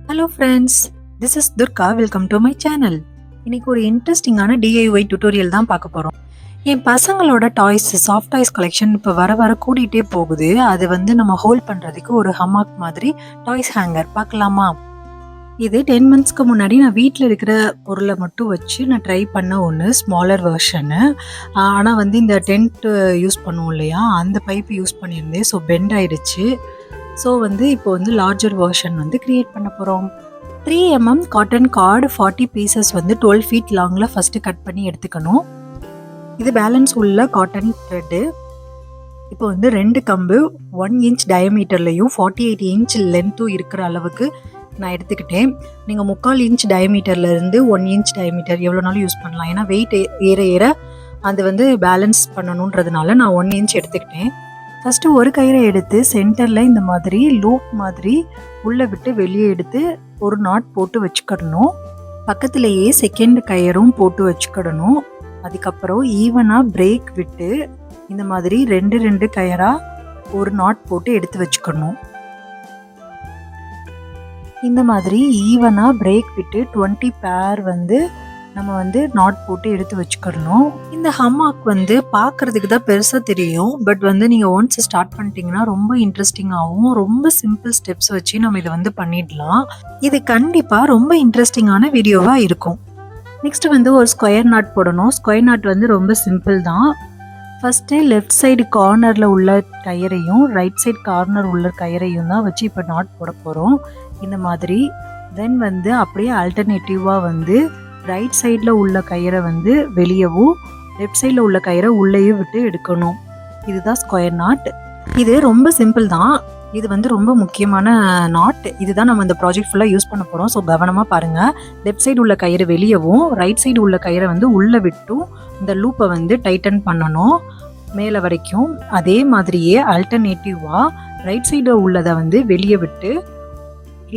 Hello friends, this is Durga. Welcome to my channel. இன்னைக்கு ஒரு இன்ட்ரெஸ்டிங்கான டிஐஒய் டியூட்டோரியல் தான் பார்க்க போகிறோம். என் பசங்களோட டாய்ஸ், சாஃப்ட் டாய்ஸ் கலெக்ஷன் இப்போ வர வர கூட்டிகிட்டே போகுது. அது நம்ம ஹோல்ட் பண்ணுறதுக்கு ஒரு ஹமாக் மாதிரி டாய்ஸ் ஹேங்கர் பார்க்கலாமா? இது 10 மந்த்ஸ்க்கு முன்னாடி நான் வீட்டில் இருக்கிற பொருளை மட்டும் வச்சு நான் ட்ரை பண்ண ஒன்று, ஸ்மாலர் வெர்ஷனு. ஆனால் இந்த டென்ட் யூஸ் பண்ணுவோம் இல்லையா, அந்த பைப்பு யூஸ் பண்ணியிருந்தேன். ஸோ பெண்ட் ஆயிடுச்சு. ஸோ இப்போ லார்ஜர் வெர்ஷன் க்ரியேட் பண்ண போகிறோம். 3mm cotton cord 40 pieces 12 feet லாங்கில் ஃபஸ்ட்டு கட் பண்ணி எடுத்துக்கணும். இது பேலன்ஸ் உள்ள காட்டன் த்ரெட்டு. இப்போ 2 கம்பு 1 இன்ச் டயமீட்டர்லையும் 48 இன்ச் லென்த்தும் இருக்கிற அளவுக்கு நான் எடுத்துக்கிட்டேன். நீங்கள் 3/4 இன்ச் டயமீட்டர்லேருந்து 1 இன்ச் டயமீட்டர் எவ்வளோனாலும் யூஸ் பண்ணலாம். ஏன்னா வெயிட் ஏற ஏற அது பேலன்ஸ் பண்ணணுன்றதுனால நான் 1 இன்ச் எடுத்துக்கிட்டேன். ஃபஸ்ட்டு ஒரு கயிறை எடுத்து சென்டரில் இந்த மாதிரி லூப் மாதிரி உள்ளே விட்டு வெளியே எடுத்து ஒரு நாட் போட்டு வச்சுக்கிடணும். பக்கத்துலேயே செகண்ட் கயிறும் போட்டு வச்சுக்கிடணும். அதுக்கப்புறம் ஈவனாக பிரேக் விட்டு இந்த மாதிரி 2 கயிறாக ஒரு நாட் போட்டு எடுத்து வச்சுக்கணும். இந்த மாதிரி ஈவனாக பிரேக் விட்டு 20 பேர் நம்ம நாட் போட்டு எடுத்து வச்சுக்கணும். இந்த ஹமாக் பார்க்கறதுக்கு தான் பெருசாக தெரியும். பட் நீங்கள் ஒன்ஸ் ஸ்டார்ட் பண்ணிட்டீங்கன்னா ரொம்ப இன்ட்ரெஸ்டிங்காகவும் ரொம்ப சிம்பிள் ஸ்டெப்ஸ் வச்சு நம்ம இதை பண்ணிடலாம். இது கண்டிப்பாக ரொம்ப இன்ட்ரெஸ்டிங்கான வீடியோவாக இருக்கும். நெக்ஸ்ட் ஒரு ஸ்கொயர் நாட் போடணும். ஸ்கொயர் நாட் ரொம்ப சிம்பிள் தான். ஃபஸ்ட்டு லெஃப்ட் சைடு கார்னரில் உள்ள கயிறையும் ரைட் சைடு கார்னர் உள்ள கயிறையும் தான் வச்சு இப்போ நாட் போட போகிறோம். இந்த மாதிரி தென் அப்படியே ஆல்டர்னேட்டிவாக ரைட் சைடில் உள்ள கயிறை வெளியவும் லெஃப்ட் சைடில் உள்ள கயிறை உள்ளேயும் விட்டு எடுக்கணும். இதுதான் ஸ்கொயர் நாட். இது ரொம்ப சிம்பிள் தான். இது ரொம்ப முக்கியமான நாட். இதுதான் நம்ம இந்த ப்ராஜெக்ட் ஃபுல்லாக யூஸ் பண்ண போகிறோம். ஸோ கவனமாக பாருங்கள். லெஃப்ட் சைடு உள்ள கயிறு வெளியவும் ரைட் சைடு உள்ள கயிறை உள்ளே விட்டும் இந்த லூப்பை டைட்டன் பண்ணணும் மேலே வரைக்கும். அதே மாதிரியே ஆல்டர்னேட்டிவாக ரைட் சைடில் உள்ளதை வெளியே விட்டு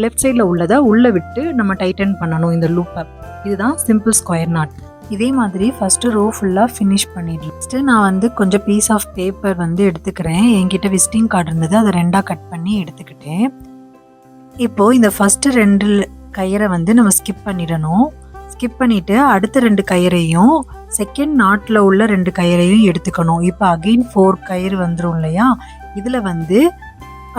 லெஃப்ட் சைடில் உள்ளதை உள்ளே விட்டு நம்ம டைட்டன் பண்ணணும் இந்த லூப்பை. இதுதான் சிம்பிள் ஸ்கொயர் நாட். இதே மாதிரி ஃபஸ்ட்டு ரோ ஃபுல்லாக ஃபினிஷ் பண்ணிடலாம். ஃபஸ்ட்டு நான் கொஞ்சம் பீஸ் ஆஃப் பேப்பர் எடுத்துக்கிறேன். என்கிட்ட விசிட்டிங் கார்டு இருந்தது, அதை 2ஆக கட் பண்ணி எடுத்துக்கிட்டேன். இப்போது இந்த ஃபஸ்ட்டு 2 கயிறை நம்ம ஸ்கிப் பண்ணிடணும். ஸ்கிப் பண்ணிவிட்டு அடுத்த 2 கயிறையும் செகண்ட் நாட்டில் உள்ள 2 கயிறையும் எடுத்துக்கணும். இப்போ அகெயின் 4 கயிறு வந்துடும் இல்லையா. இதில்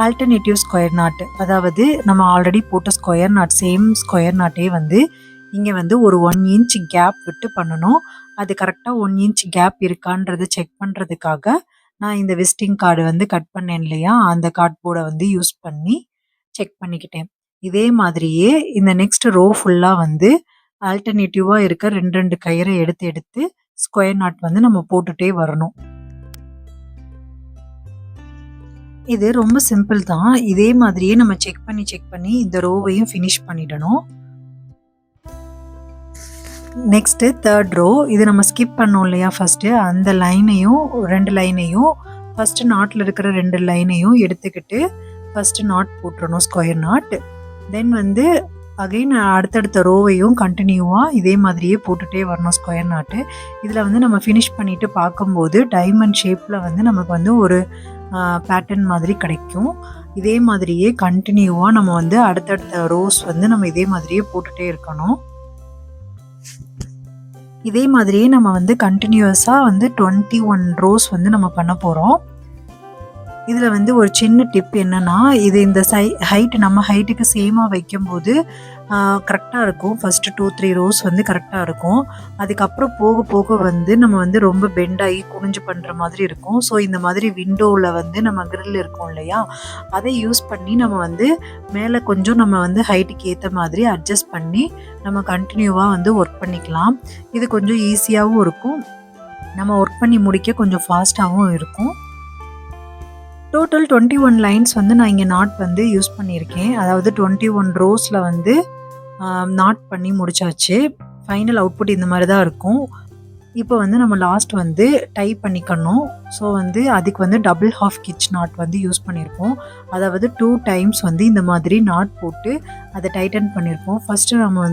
ஆல்டர்னேட்டிவ் ஸ்கொயர் நாட், அதாவது நம்ம ஆல்ரெடி போட்ட ஸ்கொயர் நாட், சேம் ஸ்கொயர் நாட்டே இங்கே ஒரு 1 இன்ச் கேப் விட்டு பண்ணணும். அது கரெக்டாக 1 இன்ச் கேப் இருக்கான்றதை செக் பண்ணுறதுக்காக நான் இந்த விசிட்டிங் கார்டு கட் பண்ணேன் இல்லையா, அந்த கார்ட் போர்டை யூஸ் பண்ணி செக் பண்ணிக்கிட்டேன். இதே மாதிரியே இந்த நெக்ஸ்ட் ரோ ஃபுல்லாக ஆல்டர்னேட்டிவாக இருக்க 2 கயிறை எடுத்து ஸ்கொயர் நாட் நம்ம போட்டுகிட்டே வரணும். இது ரொம்ப சிம்பிள் தான். இதே மாதிரியே நம்ம செக் பண்ணி இந்த ரோவையும் ஃபினிஷ் பண்ணிடணும். Next 3rd row. இது நம்ம ஸ்கிப் பண்ணோம் இல்லையா ஃபஸ்ட்டு, அந்த லைனையும் 2 லைனையும் ஃபஸ்ட்டு நாட்டில் இருக்கிற 2 லைனையும் எடுத்துக்கிட்டு ஃபஸ்ட்டு நாட் போட்டுறணும் ஸ்கொயர் நாட். தென் அகைன் அடுத்தடுத்த ரோவையும் கண்டினியூவாக இதே மாதிரியே போட்டுகிட்டே வரணும் ஸ்கொயர் நாட்டு. இதில் நம்ம ஃபினிஷ் பண்ணிவிட்டு பார்க்கும்போது டைமண்ட் ஷேப்பில் நமக்கு ஒரு பேட்டர்ன் மாதிரி கிடைக்கும். இதே மாதிரியே கண்டினியூவாக நம்ம அடுத்தடுத்த ரோஸ் நம்ம இதே மாதிரியே போட்டுகிட்டே இருக்கணும். இதே மாதிரியே நம்ம கண்டினியூஸாக 21 ரோஸ் நம்ம பண்ண போகிறோம். இதில் ஒரு சின்ன டிப் என்னென்னா, இது இந்த ஹைட்டு நம்ம ஹைட்டுக்கு சேமாக வைக்கும்போது கரெக்டாக இருக்கும். ஃபஸ்ட்டு 2-3 ரோஸ் கரெக்டாக இருக்கும். அதுக்கப்புறம் போக போக நம்ம ரொம்ப பெண்டாகி குனிஞ்சு பண்ணுற மாதிரி இருக்கும். ஸோ இந்த மாதிரி விண்டோவில் நம்ம கிரில் இருக்கும் இல்லையா, அதை யூஸ் பண்ணி நம்ம மேலே கொஞ்சம் நம்ம ஹைட்டுக்கு ஏற்ற மாதிரி அட்ஜஸ்ட் பண்ணி நம்ம கண்டினியூவாக ஒர்க் பண்ணிக்கலாம். இது கொஞ்சம் ஈஸியாகவும் இருக்கும். நம்ம ஒர்க் பண்ணி முடிக்க கொஞ்சம் ஃபாஸ்ட்டாகவும் இருக்கும். டோட்டல் 21 லைன்ஸ் நான் இங்கே நாட் யூஸ் பண்ணியிருக்கேன். அதாவது 21 ரோஸில் நாட் பண்ணி முடிச்சாச்சு. ஃபைனல் அவுட்புட் இந்த மாதிரி தான் இருக்கும். இப்போ நம்ம லாஸ்ட் டை பண்ணிக்கணும். ஸோ அதுக்கு டபுள் ஹாஃப் கிச் நாட் யூஸ் பண்ணியிருக்கோம். அதாவது 2 டைம்ஸ் இந்த மாதிரி நாட் போட்டு அதை டைட்டன் பண்ணியிருக்கோம். ஃபஸ்ட்டு நம்ம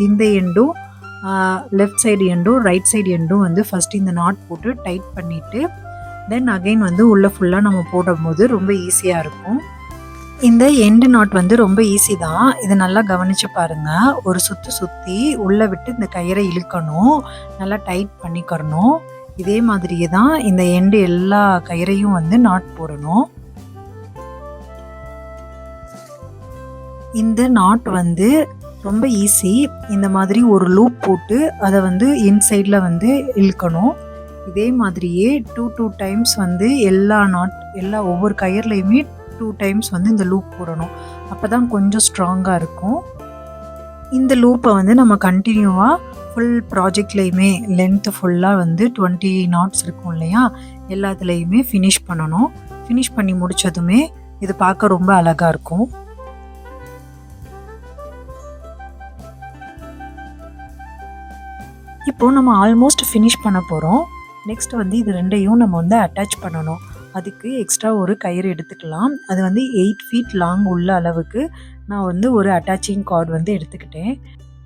இந்த எண்டும் லெஃப்ட் சைடு எண்டும் ரைட் சைடு எண்டும் ஃபஸ்ட்டு இந்த நாட் போட்டு டைட் பண்ணிவிட்டு தென் அகைன் உள்ளே ஃபுல்லாக நம்ம போடும்போது ரொம்ப ஈஸியாக இருக்கும். இந்த எண்டு நாட் வந்து ரொம்ப ஈஸி தான். இதை நல்லா கவனிச்சு பாருங்க. ஒரு சுத்து சுற்றி உள்ளே விட்டு இந்த கயிறை இழுக்கணும், நல்லா டைட் பண்ணிக்கிறணும். இதே மாதிரியே தான் இந்த எண்டு எல்லா கயிறையும் வந்து நாட் போடணும். இந்த நாட் வந்து ரொம்ப ஈஸி. இந்த மாதிரி ஒரு லூப் போட்டு அதை வந்து இன்சைடில் வந்து இழுக்கணும். இதே மாதிரியே 2 டைம்ஸ் வந்து எல்லா ஒவ்வொரு கயிறுலையுமே 2 டைம்ஸ் வந்து இந்த லூப் போடணும். அப்போ தான் கொஞ்சம் ஸ்ட்ராங்காக இருக்கும். இந்த லூப்பை வந்து நம்ம கண்டினியூவாக ஃபுல் ப்ராஜெக்ட்லேயுமே லென்த்து ஃபுல்லாக வந்து 20 நாட்ஸ் இருக்கும் இல்லையா, எல்லாத்துலேயுமே ஃபினிஷ் பண்ணணும். ஃபினிஷ் பண்ணி முடித்ததுமே இது பார்க்க ரொம்ப அழகாக இருக்கும். இப்போது நம்ம ஆல்மோஸ்ட் ஃபினிஷ் பண்ண போகிறோம். நெக்ஸ்ட் வந்து இது ரெண்டையும் நம்ம வந்து அட்டாச் பண்ணணும். அதுக்கு எக்ஸ்ட்ரா ஒரு கயிறு எடுத்துக்கலாம். அது வந்து 8 ஃபீட் லாங் உள்ள அளவுக்கு நான் வந்து ஒரு அட்டாச்சிங் கார்டு வந்து எடுத்துக்கிட்டேன்.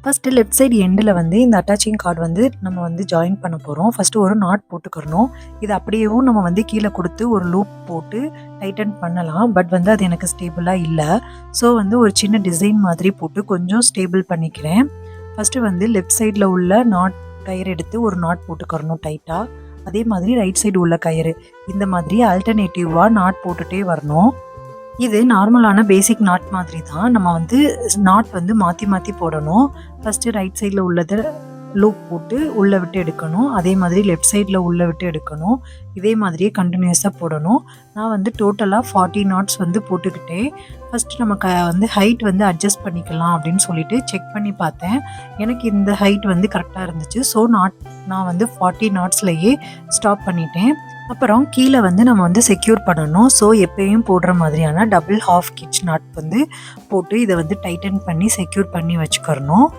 ஃபஸ்ட்டு லெஃப்ட் சைடு எண்டில் வந்து இந்த அட்டாச்சிங் கார்டு வந்து நம்ம வந்து ஜாயின் பண்ண போகிறோம். ஃபஸ்ட்டு ஒரு நாட் போட்டுக்கிறணும். இது அப்படியேவும் நம்ம வந்து கீழே கொடுத்து ஒரு லூப் போட்டு டைட்டன் பண்ணலாம். பட் வந்து அது எனக்கு ஸ்டேபிளாக இல்லை. ஸோ வந்து ஒரு சின்ன டிசைன் மாதிரி போட்டு கொஞ்சம் ஸ்டேபிள் பண்ணிக்கிறேன். ஃபஸ்ட்டு வந்து லெஃப்ட் சைடில் உள்ள நாட் கயிறு எடுத்து ஒரு நாட் போட்டுக்கிறணும் டைட்டாக. அதே மாதிரி ரைட் சைடு உள்ள கயிறு இந்த மாதிரி ஆல்டர்னேட்டிவாக நாட் போட்டுகிட்டே வரணும். இது நார்மலான பேசிக் நாட் மாதிரி தான். நம்ம வந்து நாட் வந்து மாற்றி மாற்றி போடணும். ஃபஸ்ட்டு ரைட் சைடில் உள்ளதை லூப் போட்டு உள்ளே விட்டு எடுக்கணும். அதே மாதிரி லெஃப்ட் சைடில் உள்ளே விட்டு எடுக்கணும். இதே மாதிரியே கண்டினியூஸாக போடணும். நான் வந்து டோட்டலாக 40 நாட்ஸ் வந்து போட்டுக்கிட்டேன். ஃபஸ்ட்டு நம்ம வந்து ஹைட் வந்து அட்ஜஸ்ட் பண்ணிக்கலாம் அப்படின்னு சொல்லிட்டு செக் பண்ணி பார்த்தேன். எனக்கு இந்த ஹைட் வந்து கரெக்டாக இருந்துச்சு. ஸோ நான் வந்து 40 நாட்ஸ்லையே ஸ்டாப் பண்ணிட்டேன். அப்புறம் கீழே வந்து நம்ம வந்து செக்யூர் பண்ணணும். ஸோ எப்பயும் போடுற மாதிரியான டபுள் ஹாஃப் கிச் நாட் வந்து போட்டு இதை வந்து டைட்டன் பண்ணி செக்யூர் பண்ணி வச்சுக்கிறணும்.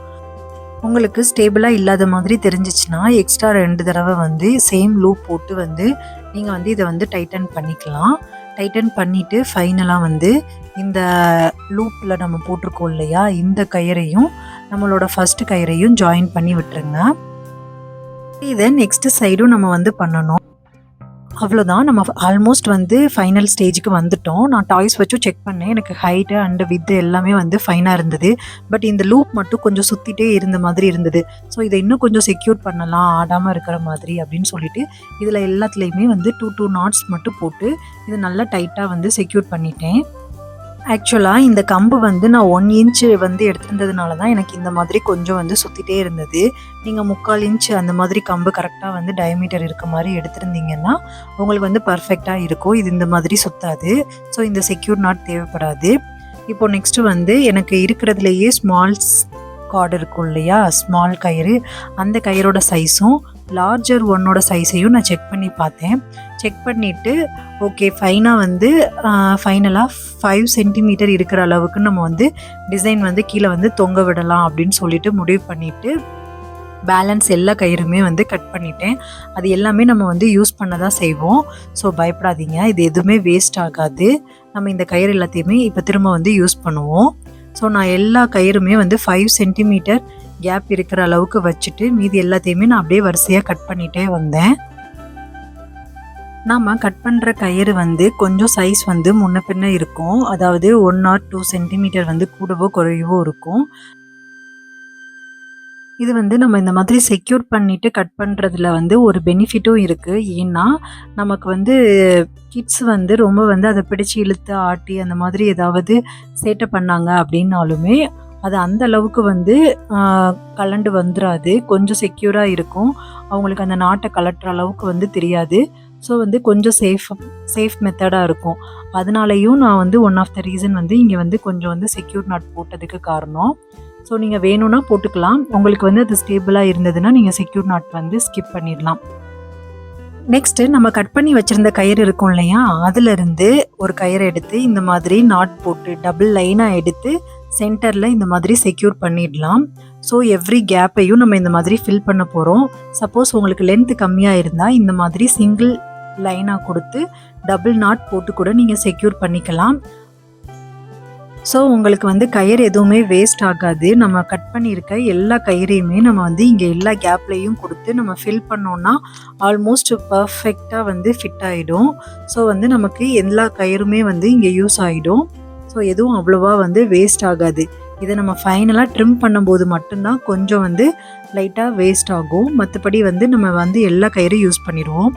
உங்களுக்கு ஸ்டேபிளாக இல்லாத மாதிரி தெரிஞ்சிச்சுன்னா எக்ஸ்ட்ரா 2 தடவை வந்து சேம் லூப் போட்டு வந்து நீங்கள் வந்து இதை வந்து டைட்டன் பண்ணிக்கலாம். டைட்டன் பண்ணிவிட்டு ஃபைனலாக வந்து இந்த லூப்பில் நம்ம போட்டிருக்கோம் இல்லையா, இந்த கயிறையும் நம்மளோட ஃபஸ்ட்டு கயிறையும் ஜாயின் பண்ணி விட்டுருங்க. இதை நெக்ஸ்ட்டு சைடும் நம்ம வந்து பண்ணணும். அவ்வளோதான். நம்ம ஆல்மோஸ்ட் வந்து ஃபைனல் ஸ்டேஜுக்கு வந்துட்டோம். நான் டாய்ஸ் வச்சும் செக் பண்ணேன். எனக்கு ஹைட்டு அண்டு வித்து எல்லாமே வந்து ஃபைனாக இருந்தது. பட் இந்த லூப் மட்டும் கொஞ்சம் சுற்றிட்டே இருந்த மாதிரி இருந்தது. ஸோ இதை இன்னும் கொஞ்சம் செக்யூர் பண்ணலாம், ஆடாமல் இருக்கிற மாதிரி அப்படின்னு சொல்லிட்டு இதில் எல்லாத்துலேயுமே வந்து 2 நாட்ஸ் மட்டும் போட்டு இது நல்லா டைட்டாக வந்து செக்யூர் பண்ணிட்டேன். ஆக்சுவலாக இந்த கம்பு வந்து நான் 1 இன்ச்சு வந்து எடுத்துருந்ததுனால தான் எனக்கு இந்த மாதிரி கொஞ்சம் வந்து சுற்றிட்டே இருந்தது. நீங்கள் 3/4 இன்ச்சு அந்த மாதிரி கம்பு கரெக்டாக வந்து டயமீட்டர் இருக்க மாதிரி எடுத்திருந்தீங்கன்னா உங்களுக்கு வந்து பர்ஃபெக்டாக இருக்கும். இது இந்த மாதிரி சுற்றாது. ஸோ இந்த செக்யூர் நாட் தேவைப்படாது. இப்போது நெக்ஸ்ட்டு வந்து எனக்கு இருக்கிறதுலையே ஸ்மால் கார்டு இருக்கும் இல்லையா, ஸ்மால் கயிறு, அந்த கயிறோட சைஸும் லார்ஜர் ஒன்னோட சைஸையும் நான் செக் பண்ணி பார்த்தேன். செக் பண்ணிவிட்டு ஓகே ஃபைனலாக 5 சென்டிமீட்டர் இருக்கிற அளவுக்கு நம்ம வந்து டிசைன் வந்து கீழே வந்து தொங்க விடலாம் அப்படின்னு சொல்லிட்டு முடிவு பண்ணிவிட்டு பேலன்ஸ் எல்லா கயிறுமே வந்து கட் பண்ணிட்டேன். அது எல்லாமே நம்ம வந்து யூஸ் பண்ண தான் செய்வோம். ஸோ பயப்படாதீங்க, இது எதுவுமே வேஸ்ட் ஆகாது. நம்ம இந்த கயிறு எல்லாத்தையுமே இப்போ திரும்ப வந்து யூஸ் பண்ணுவோம். ஸோ நான் எல்லா கயிறுமே வந்து 5 சென்டிமீட்டர் கேப் இருக்கிற அளவுக்கு வச்சுட்டு மீதி எல்லாத்தையுமே நான் அப்படியே வரிசையாக கட் பண்ணிகிட்டே வந்தேன். நாம் கட் பண்ணுற கயிறு வந்து கொஞ்சம் சைஸ் வந்து முன்ன பின்ன இருக்கும். அதாவது 1 or 2 சென்டிமீட்டர் வந்து கூடவோ குறையவோ இருக்கும். இது வந்து நம்ம இந்த மாதிரி செக்யூர் பண்ணிவிட்டு கட் பண்ணுறதுல வந்து ஒரு பெனிஃபிட்டும் இருக்குது. ஏன்னா நமக்கு வந்து கிட்ஸ் வந்து ரொம்ப வந்து அதை பிடிச்சி இழுத்து ஆட்டி அந்த மாதிரி ஏதாவது சேட்டை பண்ணாங்க அப்படின்னாலுமே அது அந்த அளவுக்கு வந்து கலண்டு வந்துடாது. கொஞ்சம் செக்யூராக இருக்கும். அவங்களுக்கு அந்த நாட்டை கலட்டுற அளவுக்கு வந்து தெரியாது. ஸோ வந்து கொஞ்சம் சேஃப் மெத்தடாக இருக்கும். அதனாலையும் நான் வந்து ஒன் ஆஃப் த ரீசன் வந்து இங்கே வந்து கொஞ்சம் வந்து செக்யூர் நாட் போட்டதுக்கு காரணம். ஸோ நீங்கள் வேணும்னா போட்டுக்கலாம். உங்களுக்கு வந்து அது ஸ்டேபிளாக இருந்ததுன்னா நீங்கள் செக்யூர் நாட் வந்து ஸ்கிப் பண்ணிடலாம். நெக்ஸ்ட்டு நம்ம கட் பண்ணி வச்சுருந்த கயிறு இருக்கும் இல்லையா, அதிலிருந்து ஒரு கயிறை எடுத்து இந்த மாதிரி நாட் போட்டு டபுள் லைனாக எடுத்து சென்டரில் இந்த மாதிரி செக்யூர் பண்ணிடலாம். ஸோ எவ்ரி கேப்பையும் நம்ம இந்த மாதிரி ஃபில் பண்ண போகிறோம். சப்போஸ் உங்களுக்கு லென்த்து கம்மியாக இருந்தால் இந்த மாதிரி சிங்கிள் லைனாக கொடுத்து டபுள் நாட் போட்டு கூட நீங்கள் செக்யூர் பண்ணிக்கலாம். ஸோ உங்களுக்கு வந்து கயிறு எதுவுமே வேஸ்ட் ஆகாது. நம்ம கட் பண்ணியிருக்க எல்லா கயிறையுமே நம்ம வந்து இங்கே எல்லா கேப்லேயும் கொடுத்து நம்ம ஃபில் பண்ணோன்னா ஆல்மோஸ்ட் பர்ஃபெக்டாக வந்து ஃபிட் ஆகிடும். ஸோ வந்து நமக்கு எல்லா கயிறுமே வந்து இங்கே யூஸ் ஆகிடும். ஸோ எதுவும் அவ்வளோவா வந்து வேஸ்ட் ஆகாது. இதை நம்ம ஃபைனலாக ட்ரிம் பண்ணும்போது மட்டும்தான் கொஞ்சம் வந்து லைட்டாக வேஸ்ட் ஆகும். மற்றபடி வந்து நம்ம வந்து எல்லா கயிறும் யூஸ் பண்ணிடுவோம்.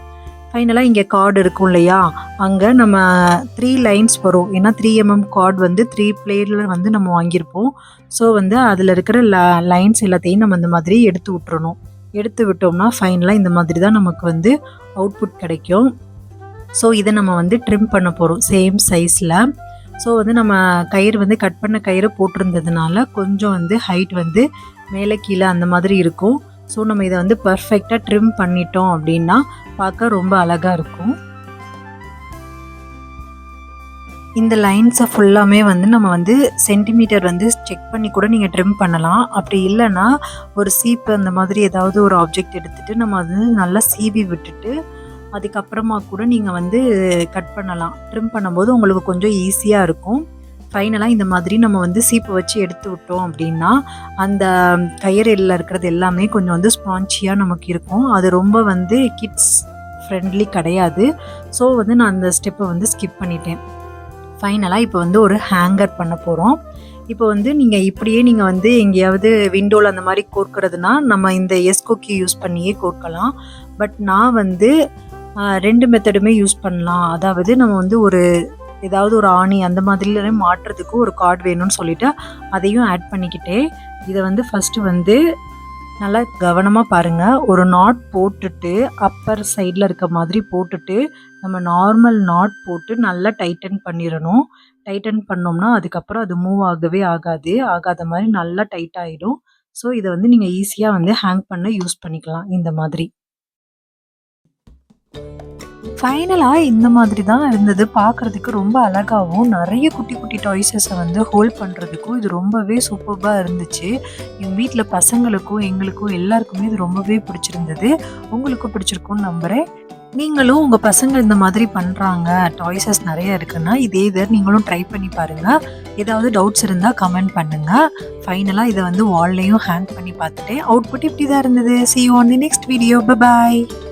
ஃபைனலாக இங்கே கார்டு இருக்கும் இல்லையா, அங்கே நம்ம 3 லைன்ஸ் வரும். ஏன்னா 3mm கார்டு வந்து 3 பிளேடில் வந்து நம்ம வாங்கியிருப்போம். ஸோ வந்து அதில் இருக்கிற லைன்ஸ் எல்லாத்தையும் நம்ம இந்த மாதிரி எடுத்து விட்டுறணும். எடுத்து விட்டோம்னா ஃபைனலாக இந்த மாதிரி தான் நமக்கு வந்து அவுட்புட் கிடைக்கும். ஸோ இதை நம்ம வந்து ட்ரிம் பண்ண போகிறோம் சேம் சைஸில். ஸோ வந்து நம்ம கயிறு வந்து கட் பண்ண கயிறு போட்டிருந்ததுனால கொஞ்சம் வந்து ஹைட் வந்து மேலே கீழே அந்த மாதிரி இருக்கும். ஸோ நம்ம இதை வந்து பர்ஃபெக்டாக ட்ரிம் பண்ணிட்டோம் அப்படின்னா பார்க்க ரொம்ப அழகாக இருக்கும். இந்த லைன்ஸை ஃபுல்லாமே வந்து நம்ம வந்து சென்டிமீட்டர் வந்து செக் பண்ணி கூட நீங்கள் ட்ரிம் பண்ணலாம். அப்படி இல்லைன்னா ஒரு சீப்பு அந்த மாதிரி ஏதாவது ஒரு ஆப்ஜெக்ட் எடுத்துகிட்டு நம்ம அது நல்லா சீவி விட்டுட்டு அதுக்கப்புறமா கூட நீங்கள் வந்து கட் பண்ணலாம். ட்ரிம் பண்ணும்போது உங்களுக்கு கொஞ்சம் ஈஸியாக இருக்கும். ஃபைனலாக இந்த மாதிரி நம்ம வந்து சீப்பு வச்சு எடுத்து விட்டோம் அப்படின்னா அந்த கயிறில் இருக்கிறது எல்லாமே கொஞ்சம் வந்து ஸ்பான்ச்சியாக நமக்கு இருக்கும். அது ரொம்ப வந்து கிட்ஸ் ஃப்ரெண்ட்லி கிடையாது. ஸோ வந்து நான் அந்த ஸ்டெப்பை வந்து ஸ்கிப் பண்ணிட்டேன். ஃபைனலாக இப்போ வந்து ஒரு ஹேங்கர் பண்ண போகிறோம். இப்போ வந்து நீங்கள் இப்படியே நீங்கள் வந்து எங்கேயாவது விண்டோவில் அந்த மாதிரி கோர்க்கிறதுனா நம்ம இந்த எஸ்கோக்கி யூஸ் பண்ணியே கோர்க்கலாம். பட் நான் வந்து 2 மெத்தடுமே யூஸ் பண்ணலாம். அதாவது நம்ம வந்து ஒரு ஏதாவது ஒரு ஆணி அந்த மாதிரில மாட்டுறதுக்கு ஒரு கார்டு வேணும்னு சொல்லிட்டு அதையும் ஆட் பண்ணிக்கிட்டே இதை வந்து ஃபஸ்ட்டு வந்து நல்லா கவனமாக பாருங்கள். ஒரு நாட் போட்டுட்டு அப்பர் சைடில் இருக்க மாதிரி போட்டுட்டு நம்ம நார்மல் நாட் போட்டு நல்லா டைட்டன் பண்ணிடணும். டைட்டன் பண்ணோம்னா அதுக்கப்புறம் அது மூவ் ஆகாத மாதிரி நல்லா டைட் ஆகிடும். ஸோ இதை வந்து நீங்கள் ஈஸியாக வந்து ஹேங் பண்ண யூஸ் பண்ணிக்கலாம் இந்த மாதிரி. ஃபைனலாக இந்த மாதிரி தான் இருந்தது. பார்க்குறதுக்கு ரொம்ப அழகாகவும் நிறைய குட்டி குட்டி டாய்ஸஸை வந்து ஹோல்ட் பண்ணுறதுக்கும் இது ரொம்பவே சூப்பராக இருந்துச்சு. எங்கள் வீட்டில் பசங்களுக்கும் எங்களுக்கும் எல்லாருக்குமே இது ரொம்பவே பிடிச்சிருந்தது. உங்களுக்கும் பிடிச்சிருக்கும்னு நம்புகிறேன். நீங்களும் உங்கள் பசங்க இந்த மாதிரி பண்ணுறாங்க, டாய்ஸஸ் நிறைய இருக்குன்னா இதே இதை நீங்களும் ட்ரை பண்ணி பாருங்கள். ஏதாவது டவுட்ஸ் இருந்தால் கமெண்ட் பண்ணுங்கள். ஃபைனலாக இதை வந்து வால்லையும் ஹேங் பண்ணி பார்த்துட்டேன். அவுட்புட் இப்படி தான் இருந்தது. See you on the next video. Bye bye.